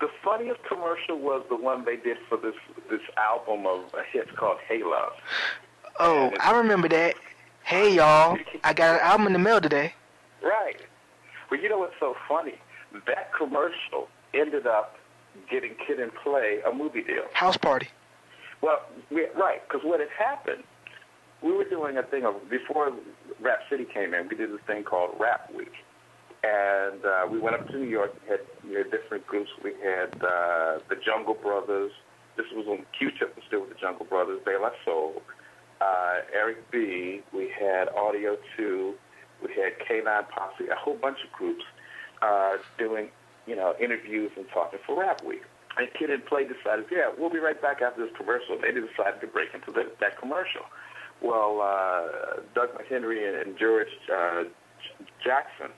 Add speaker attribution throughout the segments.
Speaker 1: The funniest commercial was the one they did for this album of hits called Hey Love.
Speaker 2: Oh, I remember that. Hey, y'all, I got an album in the mail today.
Speaker 1: Right. Well, you know what's so funny? That commercial ended up getting Kid and Play a movie deal.
Speaker 2: House Party.
Speaker 1: Well, right, because what had happened, we were doing a thing before Rap City came in, we did this thing called Rap Week. And we went up to New York. We had different groups. We had the Jungle Brothers. This was when Q-Tip was still with the Jungle Brothers. De La Soul. Eric B. We had Audio 2. We had K9 Posse. A whole bunch of groups doing, interviews and talking for Rap Week. And Kid and Play decided, we'll be right back after this commercial. They decided to break into that commercial. Well, Doug McHenry and George Jackson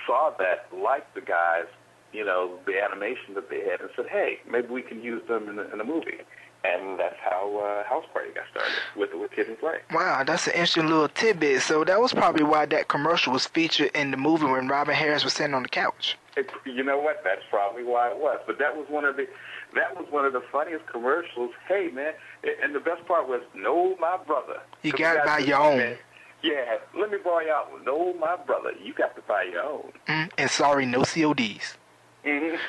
Speaker 1: saw that, liked the guys, the animation that they had, and said, hey, maybe we can use them in a movie. And that's how House Party got started, with Kid and Play.
Speaker 2: Wow, that's an interesting little tidbit. So that was probably why that commercial was featured in the movie when Robin Harris was sitting on the couch.
Speaker 1: You know what? That's probably why it was. But that was one of the funniest commercials. Hey, man, and the best part was, no, my brother.
Speaker 2: You got to buy your own. Man.
Speaker 1: Yeah, let me borrow y'all. No, my brother, you got to buy your own.
Speaker 2: And sorry, no CODs.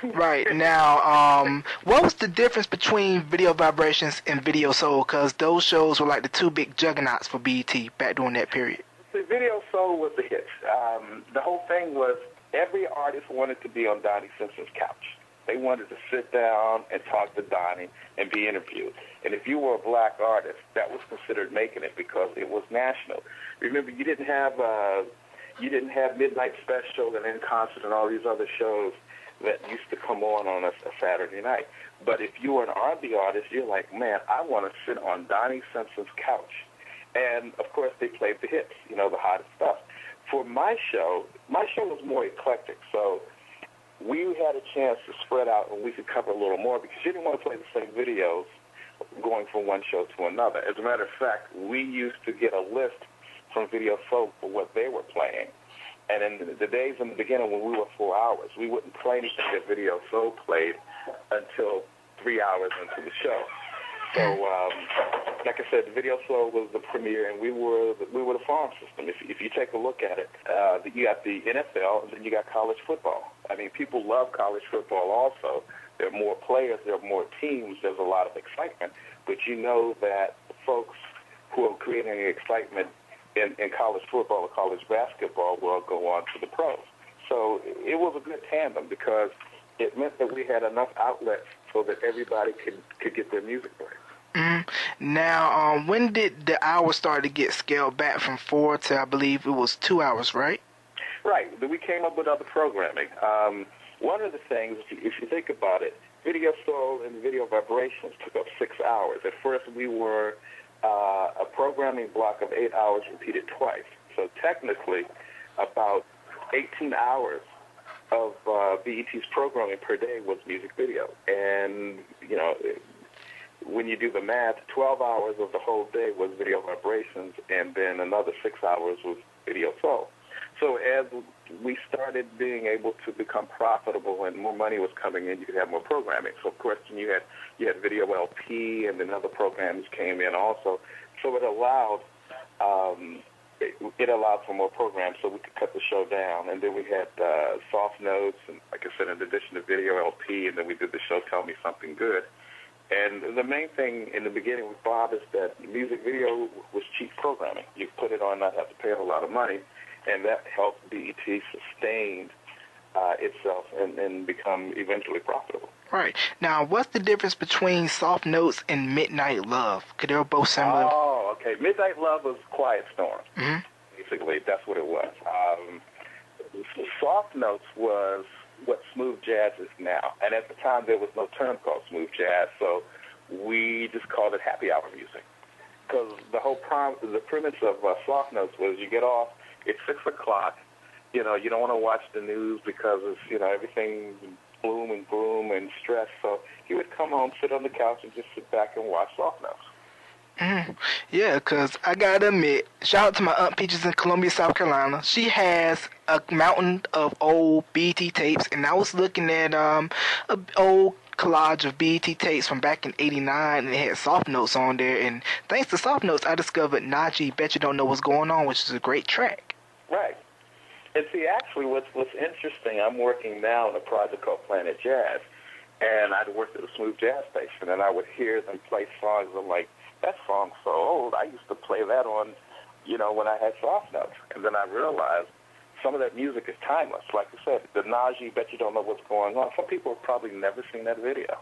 Speaker 2: Right, now, what was the difference between Video Vibrations and Video Soul? Because those shows were like the two big juggernauts for BET back during that period.
Speaker 1: The Video Soul was the hit. The whole thing was every artist wanted to be on Donnie Simpson's couch. They wanted to sit down and talk to Donnie and be interviewed. And if you were a black artist, that was considered making it because it was national. Remember, you didn't have Midnight Special and In Concert and all these other shows that used to come on a Saturday night. But if you were an R&B artist, you're like, man, I want to sit on Donnie Simpson's couch. And, of course, they played the hits, the hottest stuff. For my show was more eclectic, so we had a chance to spread out and we could cover a little more because you didn't want to play the same videos going from one show to another. As a matter of fact, we used to get a list from Video Soul for what they were playing. And in the days in the beginning when we were 4 hours, we wouldn't play anything that Video Soul played until 3 hours into the show. So, like I said, the Video Soul was the premiere, and we were the farm system. If you take a look at it, you got the NFL, and then you got college football. I mean, people love college football also. There are more players, there are more teams, there's a lot of excitement. But you know that the folks who are creating excitement in college football or college basketball will go on to the pros. So it was a good tandem because it meant that we had enough outlets so that everybody could get their music played.
Speaker 2: Now, when did the hours start to get scaled back from 4 to, I believe it was 2 hours, right?
Speaker 1: Right. We came up with other programming. One of the things, if you think about it, Video Soul and Video Vibrations took up 6 hours. At first, we were a programming block of 8 hours repeated twice. So technically, about 18 hours of BET's programming per day was music video. And, when you do the math, 12 hours of the whole day was Video Vibrations, and then another 6 hours was Video Soul. So as we started being able to become profitable and more money was coming in, you could have more programming. So, of course, you had Video LP, and then other programs came in also. So it allowed for more programs so we could cut the show down. And then we had Soft Notes, and like I said, in addition to Video LP, and then we did the show Tell Me Something Good. And the main thing in the beginning with Bob is that music video was cheap programming. You put it on, not have to pay a whole lot of money, and that helped BET sustain itself and become eventually profitable.
Speaker 2: Right. Now, what's the difference between Soft Notes and Midnight Love? Because they were both similar.
Speaker 1: Oh, okay. Midnight Love was Quiet Storm.
Speaker 2: Mm-hmm.
Speaker 1: Basically, that's what it was. Soft Notes was what smooth jazz is now. And at the time, there was no term called smooth jazz, so we just called it happy hour music. Because the premise of Soft Notes was you get off, it's 6 o'clock, you don't want to watch the news because it's, everything's gloom and gloom and stress. So he would come home, sit on the couch, and just sit back and watch Soft Notes.
Speaker 2: Yeah, because I got to admit, shout out to my Aunt Peaches in Columbia, South Carolina. She has a mountain of old BT tapes, and I was looking at a old collage of BT tapes from back in '89, and it had soft notes on there. And thanks to soft notes, I discovered Najee Bet You Don't Know What's Going On, which is a great track.
Speaker 1: Right. And see, actually, what's interesting, I'm working now on a project called Planet Jazz, and I'd worked at a smooth jazz station, and I would hear them play songs. I'm like, that song's so old. I used to play that on, when I had soft notes. And then I realized some of that music is timeless. Like I said, the Najee Bet You Don't Know What's Going On. Some people have probably never seen that video.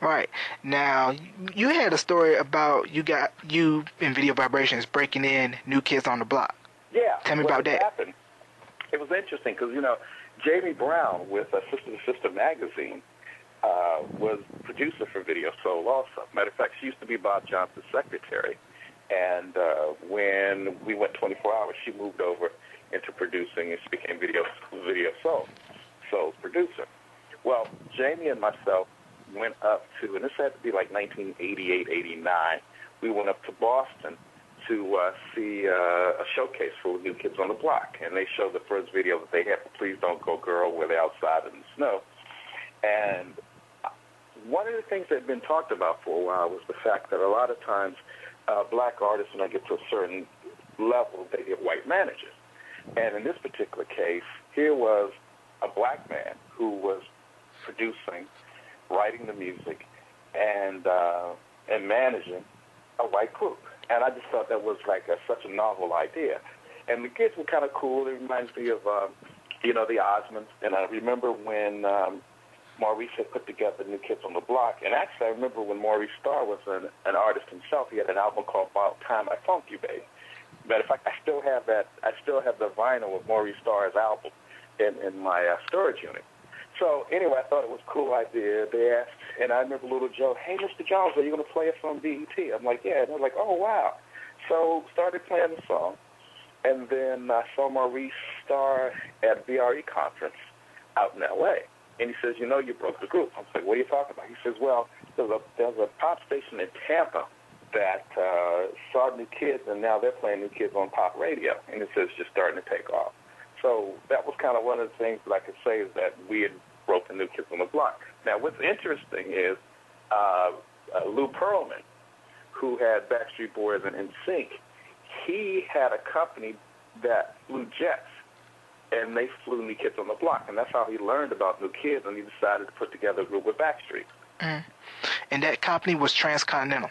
Speaker 2: Right. Now, you had a story about you in Video Vibrations breaking in New Kids on the Block.
Speaker 1: Yeah.
Speaker 2: Tell me about that.
Speaker 1: Happened, it was interesting because, Jamie Brown with Sister to Sister magazine was producer for Video Soul also. Matter of fact, she used to be Bob Johnson's secretary. And when we went 24 hours, she moved over into producing, and she became Video Soul's producer. Well, Jamie and myself went up to, and this had to be like 1988, 89, we went up to Boston to see a showcase for New Kids on the Block. And they showed the first video that they had for Please Don't Go Girl, where they're outside in the snow. And one of the things that had been talked about for a while was the fact that a lot of times black artists, when they get to a certain level, they get white managers. And in this particular case, here was a black man who was producing, writing the music, and managing a white group. And I just thought that was like such a novel idea. And the kids were kind of cool. It reminds me of, the Osmonds. And I remember when Maurice had put together New Kids on the Block. And actually, I remember when Maurice Starr was an artist himself, he had an album called About Time I Funk You, Baby. Matter of fact, I still have that. I still have the vinyl of Maurice Starr's album in my storage unit. So anyway, I thought it was a cool idea. They asked, and I remember Little Joe, hey, Mr. Jones, are you going to play us on BET? I'm like, yeah. And they're like, oh, wow. So started playing the song. And then I saw Maurice Starr at VRE conference out in L.A. And he says, you broke the group. I was like, what are you talking about? He says, well, there's a pop station in Tampa that saw New Kids, and now they're playing New Kids on pop radio. And it says it's just starting to take off. So that was kind of one of the things that I could say is that we had broken New Kids on the Block. Now, what's interesting is Lou Pearlman, who had Backstreet Boys and NSYNC, he had a company that flew jets, and they flew New Kids on the Block. And that's how he learned about New Kids, and he decided to put together a group with Backstreet.
Speaker 2: And that company was Transcontinental.